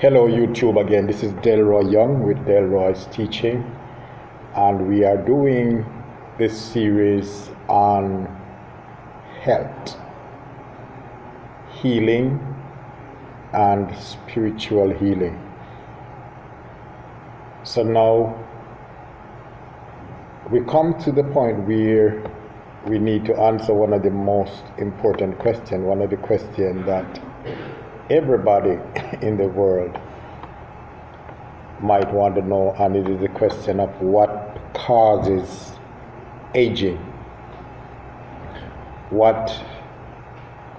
Hello YouTube again, this is Delroy Young with Delroy's Teaching, and we are doing this series on health, healing and spiritual healing. So now we come to the point where we need to answer one of the most important questions, one of the questions that everybody in the world might want to know, and it is the question of what causes aging. What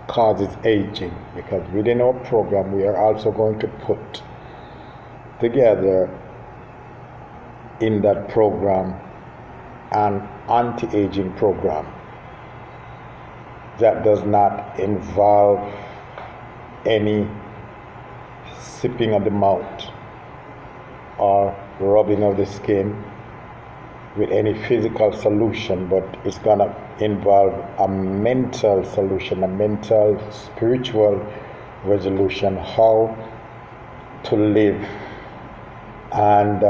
causes aging? Because within our program we are also going to put together in that program an anti-aging program that does not involve any sipping of the mouth or rubbing of the skin with any physical solution, but it's going to involve a mental solution, a mental, spiritual resolution, how to live and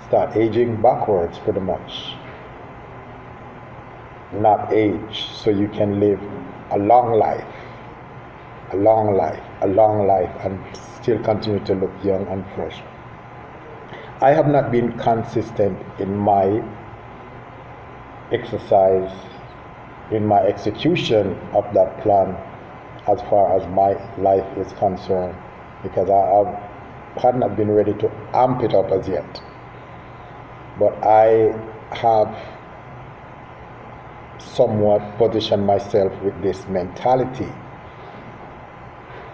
start aging backwards, pretty much. Not age, so you can live a long life, and still continue to look young and fresh. I have not been consistent in my exercise, in my execution of that plan as far as my life is concerned, because I had not been ready to amp it up as yet. But I have somewhat positioned myself with this mentality,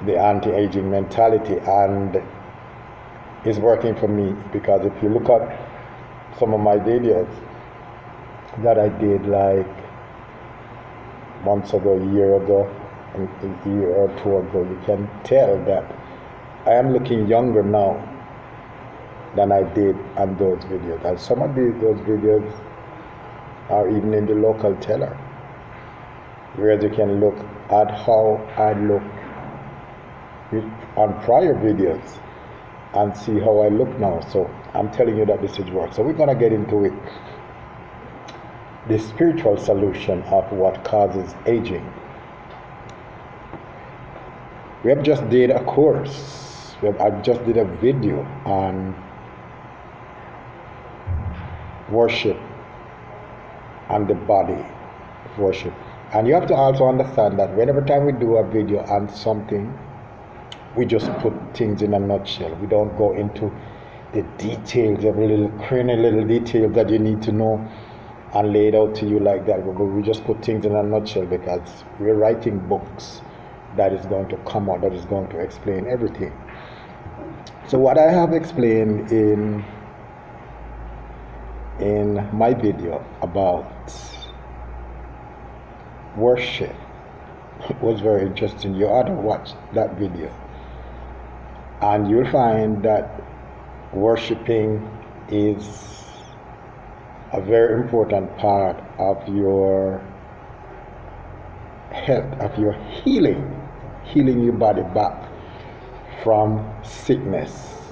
the anti-aging mentality, and it's working for me, because if you look at some of my videos that I did like months ago, a year ago, a year or two ago, you can tell that I am looking younger now than I did on those videos. And some of those videos are even in the local teller, where you can look at how I look on prior videos and see how I look now. So I'm telling you that this is work. So we're going to get into it. The spiritual solution of what causes aging. We have just did a course. I just did a video on worship and the body of worship. And you have to also understand that whenever time we do a video on something, we just put things in a nutshell. We don't go into the details, every little crany little detail that you need to know and lay it out to you like that. We just put things in a nutshell, because we're writing books that is going to come out, that is going to explain everything. So what I have explained in my video about worship was very interesting. You ought to watch that video, and you'll find that worshiping is a very important part of your health, of your healing your body back from sickness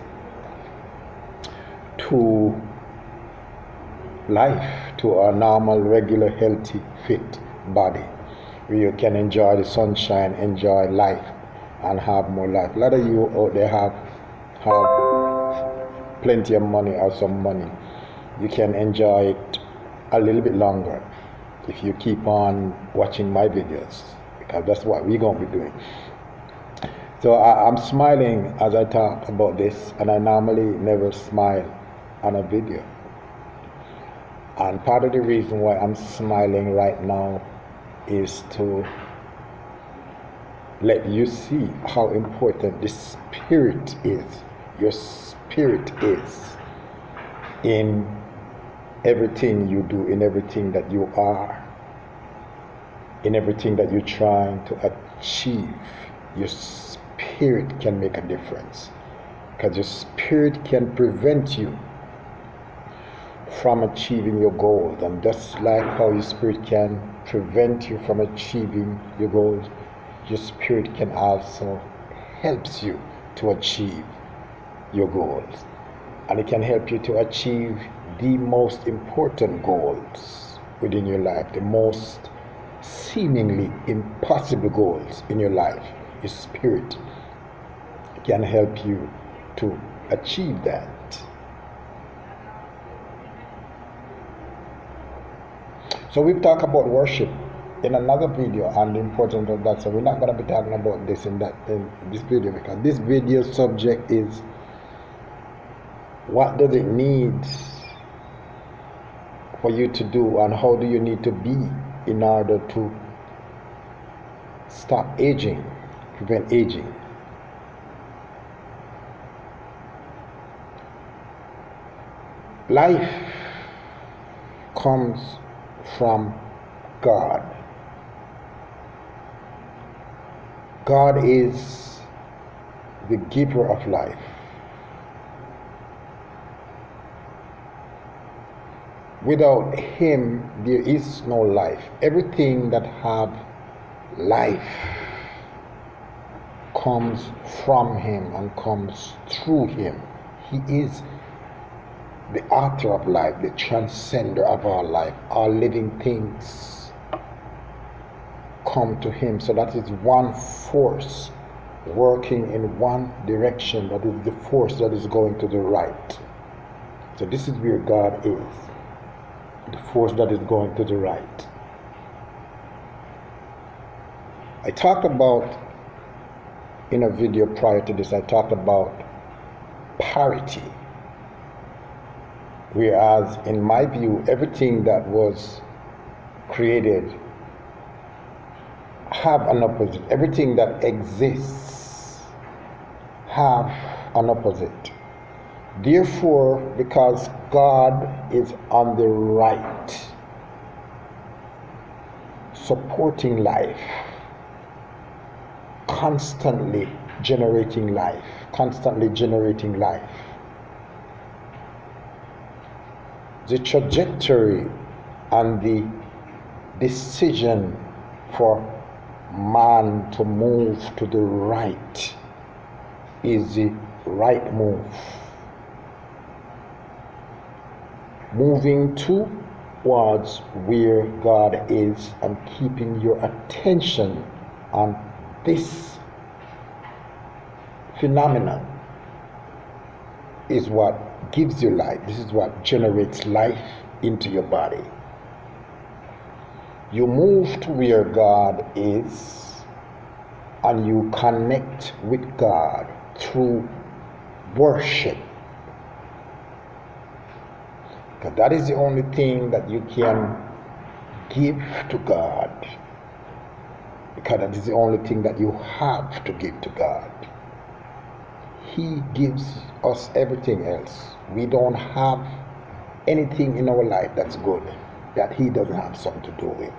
to life, to a normal, regular, healthy, fit body, where you can enjoy the sunshine, enjoy life, and have more life. A lot of you out there have plenty of money or some money. You can enjoy it a little bit longer if you keep on watching my videos, because that's what we're going to be doing. So I'm smiling as I talk about this, and I normally never smile on a video. And part of the reason why I'm smiling right now is to let you see how important the spirit is. Your spirit is in everything you do, in everything that you are, in everything that you're trying to achieve. Your spirit can make a difference, because your spirit can prevent you from achieving your goals. And just like how your spirit can prevent you from achieving your goals, your spirit can also help you to achieve your goals. And it can help you to achieve the most important goals within your life, the most seemingly impossible goals in your life. Your spirit can help you to achieve that. So we've talked about worship in another video and the importance of that. So we're not going to be talking about this in this video, because this video subject is, what does it need for you to do, and how do you need to be in order to stop aging, prevent aging? Life comes from God. God is the giver of life. Without Him, there is no life. Everything that have life comes from Him and comes through Him. He is the author of life, the transcender of all life. All living things come to Him. So that is one force working in one direction. That is the force that is going to the right. So this is where God is, the force that is going to the right. I talked about, in a video prior to this, I talked about parity. Whereas in my view, everything that was created have an opposite. Everything that exists have an opposite. Therefore, because God is on the right, supporting life, constantly generating life, the trajectory and the decision for man to move to the right is the right move. Moving towards where God is and keeping your attention on this phenomenon is what gives you life. This is what generates life into your body. You move to where God is and you connect with God through worship. Because that is the only thing that you can give to God. Because that is the only thing that you have to give to God. He gives us everything else. We don't have anything in our life that's good that He doesn't have something to do with.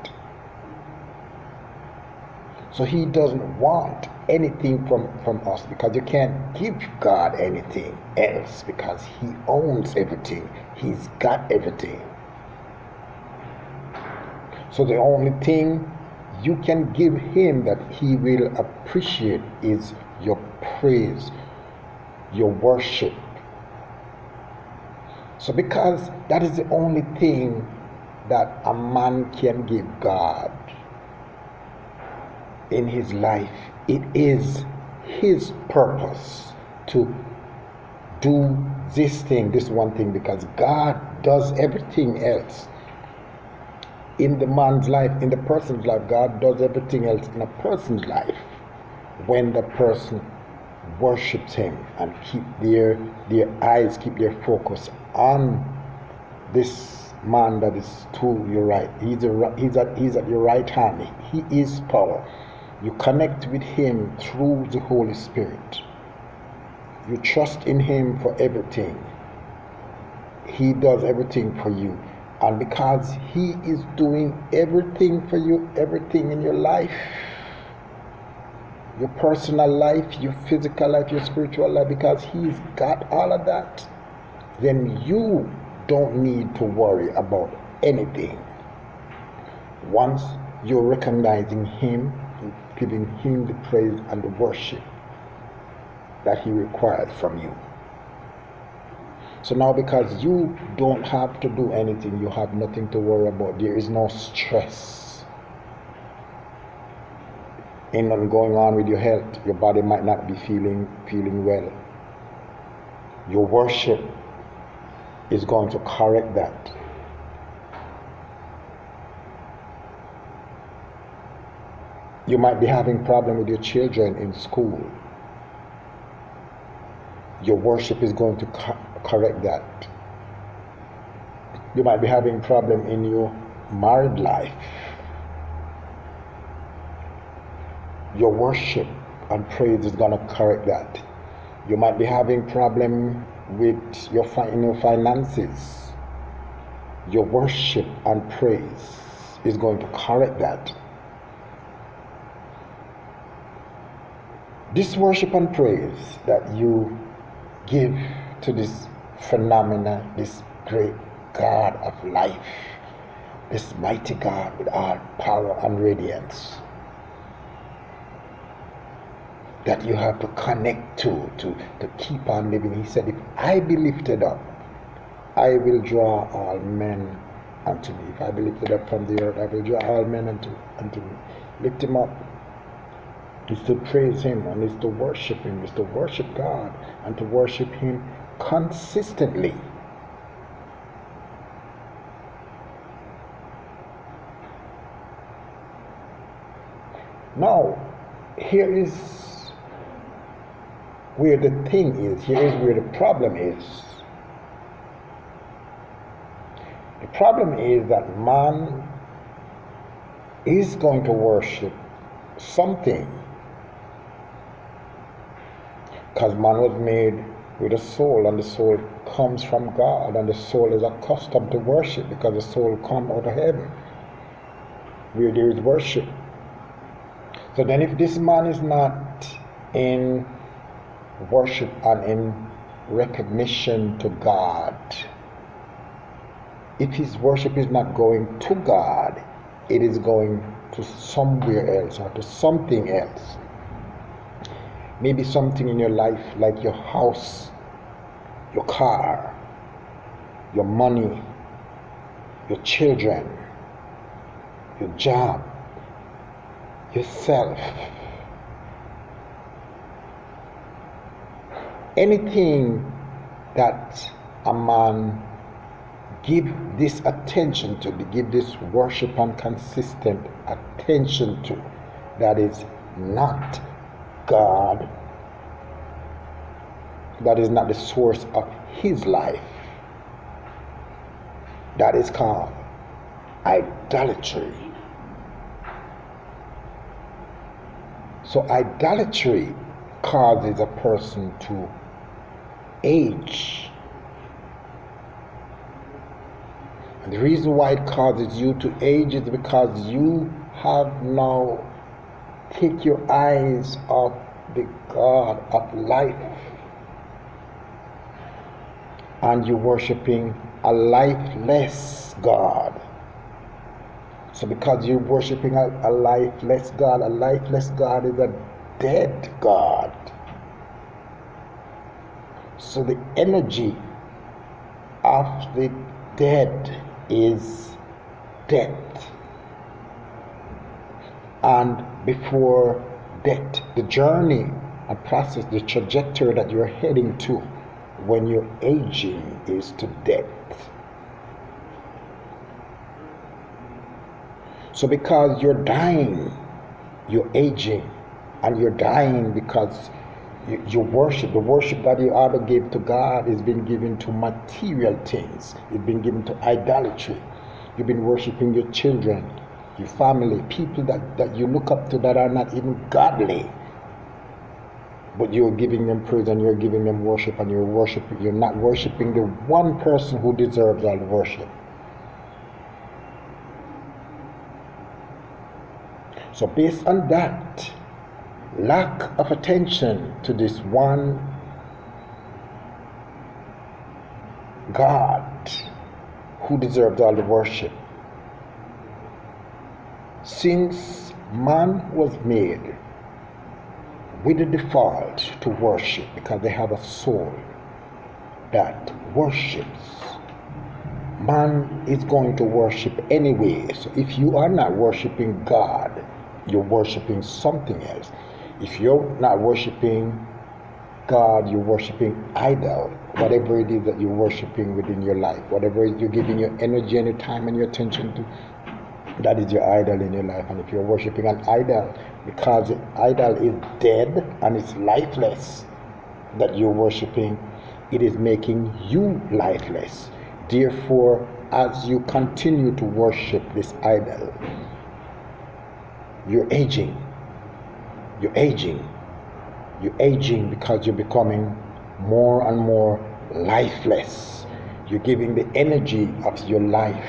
So He doesn't want anything from us, because you can't give God anything else, because He owns everything. He's got everything. So the only thing you can give Him that He will appreciate is your praise, your worship. So because that is the only thing that a man can give God in his life, it is His purpose to do this thing, this one thing, because God does everything else in the man's life, in the person's life. God does everything else in a person's life when the person worships Him and keep their eyes, keep their focus on this man that is to your right. He's at your right hand. He is power. You connect with Him through the Holy Spirit. You trust in Him for everything. He does everything for you. And because He is doing everything for you, everything in your life, your personal life, your physical life, your spiritual life, because He's got all of that, then you don't need to worry about anything. Once you're recognizing Him, giving Him the praise and the worship, that He required from you. So now, because you don't have to do anything, you have nothing to worry about, there is no stress in what's going on with your health. Your body might not be feeling well. Your worship is going to correct that. You might be having problem with your children in school. Your worship is going to correct that. You might be having problem in your married life. Your worship and praise is going to correct that. You might be having problem with your finances. Your worship and praise is going to correct that. This worship and praise that you give to this phenomena, this great God of life, this mighty God with all power and radiance, that you have to connect to keep on living. He said, if I be lifted up, I will draw all men unto me. If I be lifted up from the earth, I will draw all men unto me. Lift him up. It's to praise him, and it's to worship him. It's to worship God and to worship him consistently. Now, here is where the thing is. Here is where the problem is. The problem is that man is going to worship something, because man was made with a soul, and the soul comes from God, and the soul is accustomed to worship because the soul comes out of heaven where there is worship. So then if this man is not in worship and in recognition to God, if his worship is not going to God, it is going to somewhere else or to something else. Maybe something in your life like your house, your car, your money, your children, your job, yourself. Anything that a man give this attention to, give this worship and consistent attention to, that is not God, that is not the source of his life, that is called idolatry. So idolatry causes a person to age. And the reason why it causes you to age is because you have now taken your eyes off the God of life, and you're worshiping a lifeless God. So because you're worshiping a lifeless God is a dead God. So the energy of the dead is death. And before death, the journey and process, the trajectory that you're heading to when you're aging is to death. So because you're dying, you're aging, and you're dying because your worship, the worship that you ought to give to God, is been given to material things. It's been given to idolatry. You've been worshiping your children, your family, people that you look up to that are not even godly. But you're giving them praise and you're giving them worship, and you're not worshiping the one person who deserves all the worship. So based on that lack of attention to this one God who deserves all the worship, since man was made with the default to worship because they have a soul that worships. Man is going to worship anyway. So if you are not worshiping God, you're worshiping something else. If you're not worshiping God, you're worshiping idol, whatever it is that you're worshiping within your life, whatever you're giving your energy and your time and your attention to, that is your idol in your life. And if you're worshiping an idol, because the idol is dead and it's lifeless, that you're worshiping, it is making you lifeless. Therefore, as you continue to worship this idol, you're aging. You're aging. You're aging because you're becoming more and more lifeless. You're giving the energy of your life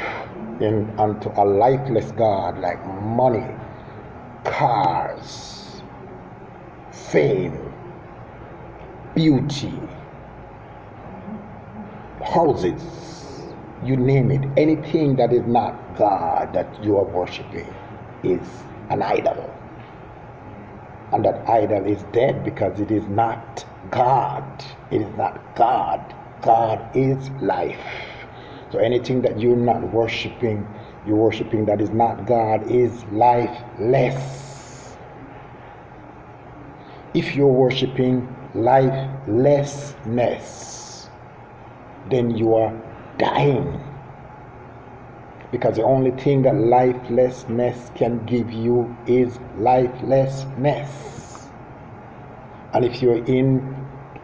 unto a lifeless God, like money, cars, fame, beauty, houses, you name it. Anything that is not God that you are worshiping is an idol. And that idol is dead because it is not God. It is not God. God is life. So anything that you're not worshiping, you're worshiping that is not God, is lifeless. If you're worshiping lifelessness, then you are dying. Because the only thing that lifelessness can give you is lifelessness. And if you're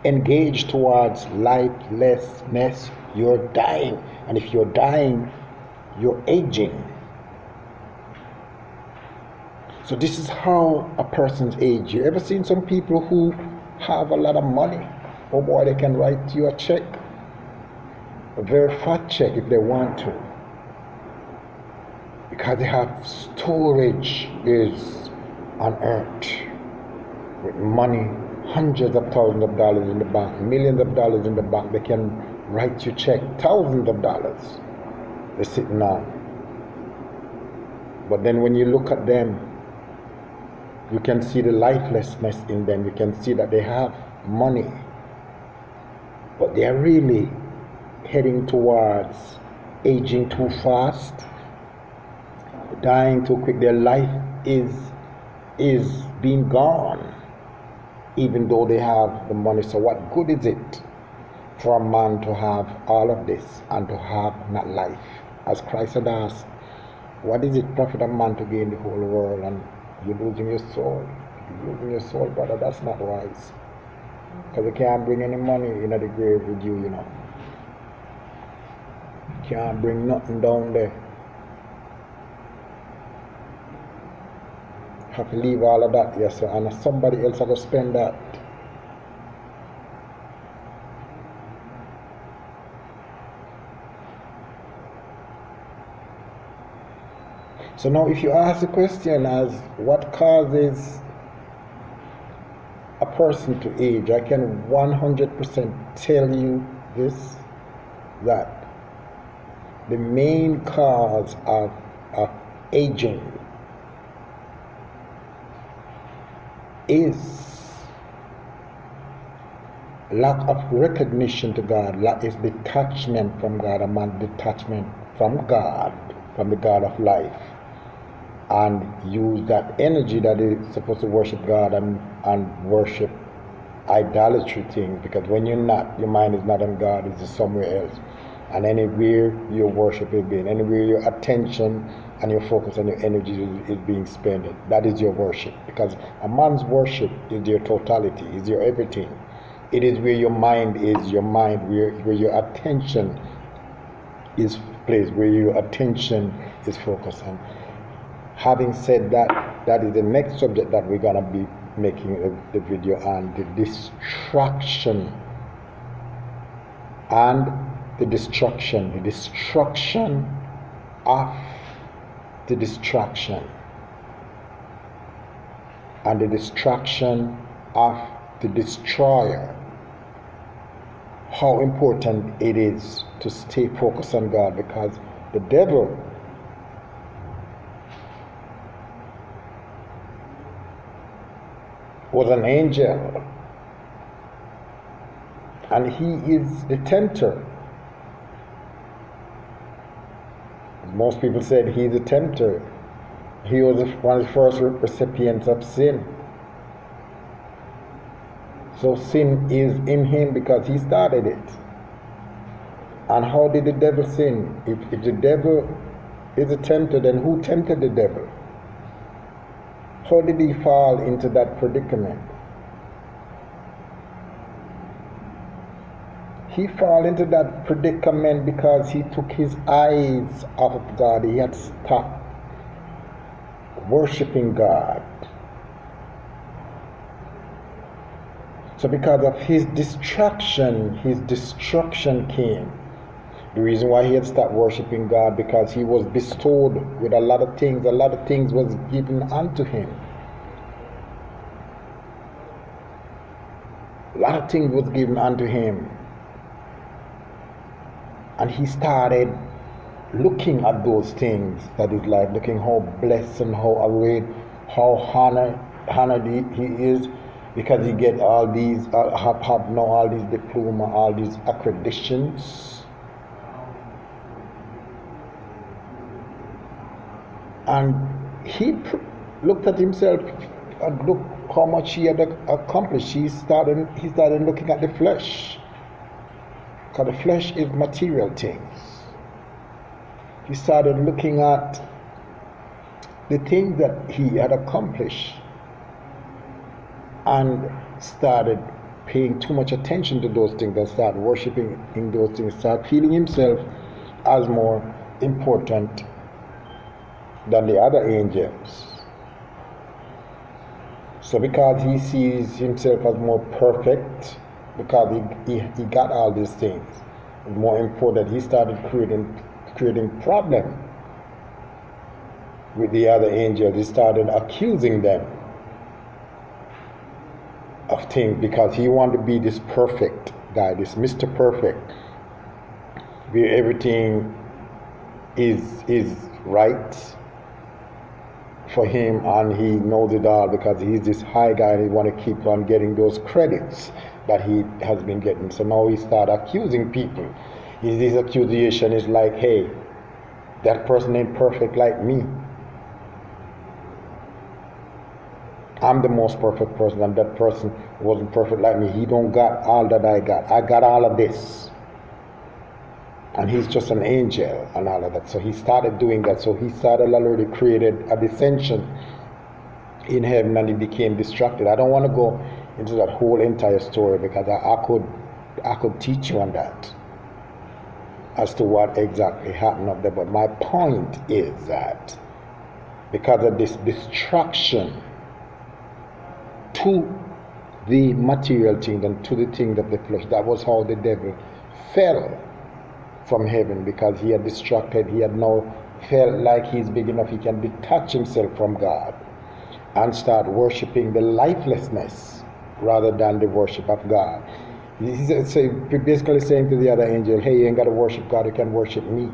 engaged towards lifelessness, you're dying. And if you're dying, you're aging. So this is how a person's age. You ever seen some people who have a lot of money? Oh boy, they can write you a check. A very fat check if they want to. Because they have storage is unearned with money, hundreds of thousands of dollars in the bank, millions of dollars in the bank. They can write you check, thousands of dollars they're sitting on. But then when you look at them, you can see the lifelessness in them. You can see that they have money, but they are really heading towards aging too fast, dying too quick. Their life is being gone, even though they have the money. So what good is it for a man to have all of this and to have not life? As Christ had asked, what is it profit a man to gain the whole world and you're losing your soul? You're losing your soul, brother. That's not wise. Because you can't bring any money in the grave with you, you know. You can't bring nothing down there. Have to leave all of that, yes sir, and somebody else have to spend that. So now if you ask the question as what causes a person to age, I can 100% tell you this, that the main cause of aging is lack of recognition to God, is detachment from God, a man's detachment from God, from the God of life, and use that energy that is supposed to worship God and worship idolatry things, because when you're not, your mind is not on God, it's just somewhere else. And anywhere your worship is being, anywhere your attention and your focus and your energy is being spent, that is your worship. Because a man's worship is your totality, is your everything. It is where your mind is, where your attention is placed, where your attention is focused on. Having said that, that is the next subject that we're going to be making the video on, the distraction and the destruction of the distraction and the destruction of the destroyer. How important it is to stay focused on God, because the devil was an angel. And he is the tempter. Most people said he's a tempter. He was one of the first recipients of sin. So sin is in him because he started it. And how did the devil sin? If the devil is a tempter, then who tempted the devil? How did he fall into that predicament? He fell into that predicament because he took his eyes off of God. He had stopped worshiping God. So because of his destruction came. The reason why he had stopped worshiping God, because he was bestowed with a lot of things. A lot of things was given unto him. A lot of things was given unto him. And he started looking at those things that is like, looking how blessed and how arrayed, how honored he is, because he get all these, have now all these diploma, all these accreditations. And he looked at himself and looked how much he had accomplished. He started looking at the flesh. Because the flesh is material things. He started looking at the things that he had accomplished and started paying too much attention to those things and started worshiping in those things, started feeling himself as more important than the other angels. So because he sees himself as more perfect, because he got all these things, more important, he started creating problem with the other angels. He started accusing them of things because he wanted to be this perfect guy, this Mr. Perfect, where everything is right for him and he knows it all because he's this high guy and he want to keep on getting those credits that he has been getting. So now he started accusing people. This accusation is like, hey, that person ain't perfect like me. I'm the most perfect person and that person wasn't perfect like me. He don't got all that I got. I got all of this. And he's just an angel and all of that. So he started doing that. So he started already created a dissension in heaven and he became distracted. I don't want to go into that whole entire story because I could teach you on that as to what exactly happened up there. But my point is that because of this distraction to the material thing and to the things of the flesh, that was how the devil fell from heaven, because he had distracted. He had now felt like he's big enough, he can detach himself from God and start worshiping the lifelessness rather than the worship of God. He's basically saying to the other angel, hey, you ain't got to worship God, you can worship me.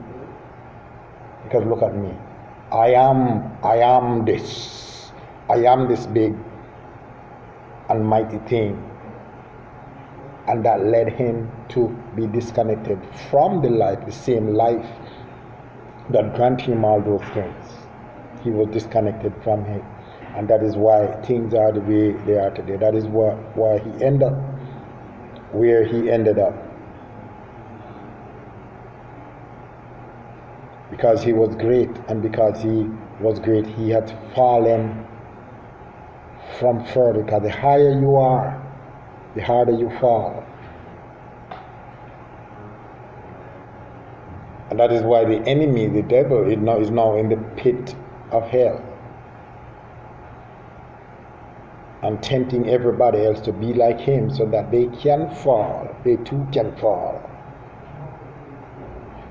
Because look at me. I am this. I am this big and mighty thing. And that led him to be disconnected from the life, the same life that granted him all those things. He was disconnected from him. And that is why things are the way they are today. That is why he ended up where he ended up. Because he was great, and because he was great, he had fallen from further. Because the higher you are, the harder you fall. And that is why the enemy, the devil, is now in the pit of hell. And tempting everybody else to be like him so that they can fall. They too can fall.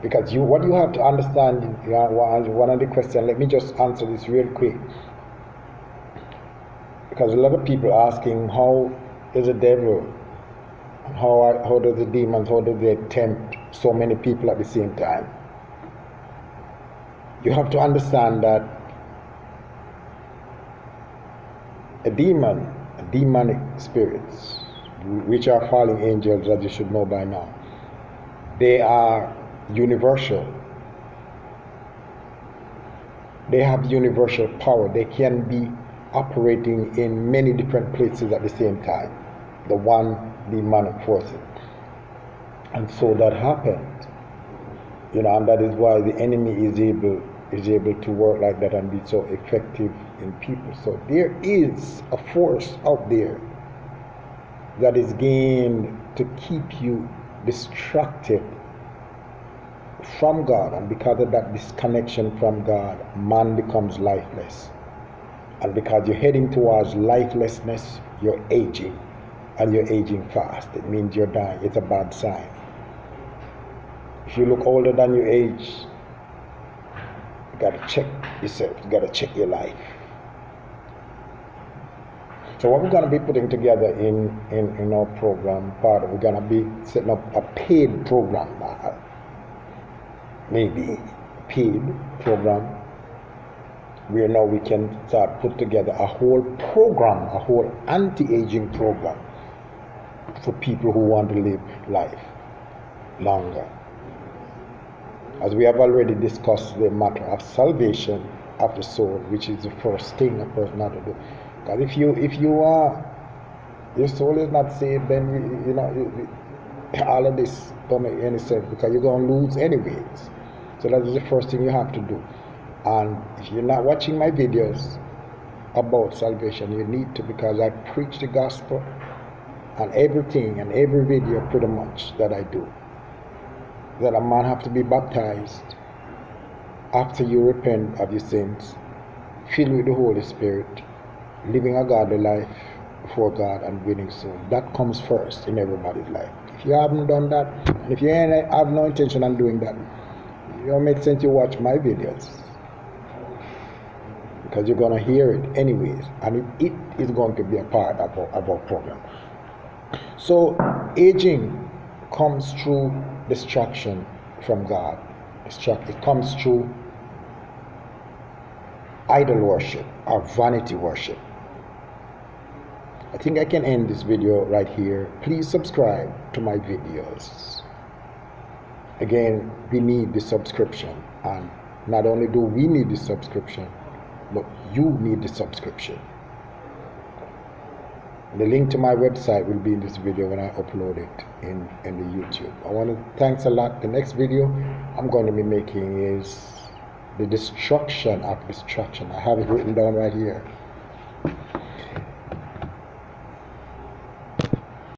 Because what you have to understand, one of the questions, let me just answer this real quick. Because a lot of people asking, how is the devil, how does the demons, how do they tempt so many people at the same time? You have to understand that a demon demonic spirits, which are fallen angels, as you should know by now. They are universal. They have universal power. They can be operating in many different places at the same time. The one demonic forces. And so that happened. And that is why the enemy is able to work like that and be so effective in people. So there is a force out there that is gained to keep you distracted from God, and because of that disconnection from God, man becomes lifeless. And because you're heading towards lifelessness, you're aging, and you're aging fast. It means you're dying. It's a bad sign. If you look older than your age, you got to check yourself. You got to check your life. So what we're going to be putting together in our program, we're going to be setting up a paid program, maybe paid program, where now we can start put together a whole program, a whole anti-aging program for people who want to live life longer. As we have already discussed the matter of salvation of the soul, which is the first thing a person has to do. Because if you are, your soul is not saved, then all of this don't make any sense, because you're going to lose anyways. So that is the first thing you have to do. And if you're not watching my videos about salvation, you need to, because I preach the gospel and everything and every video pretty much that I do. That a man have to be baptized after you repent of your sins, filled with the Holy Spirit, living a godly life before God and winning souls. That comes first in everybody's life. If you haven't done that, and if you have no intention on doing that, it don't make sense you watch my videos, because you're going to hear it anyways, and it is going to be a part of our program. So aging comes through distraction from God. It comes through idol worship or vanity worship. I think I can end this video right here. Please subscribe to my videos. Again, we need the subscription, and not only do we need the subscription, but you need the subscription. The link to my website will be in this video when I upload it in the YouTube. I want to thanks a lot. The next video I'm going to be making is the destruction of distraction. I have it written down right here.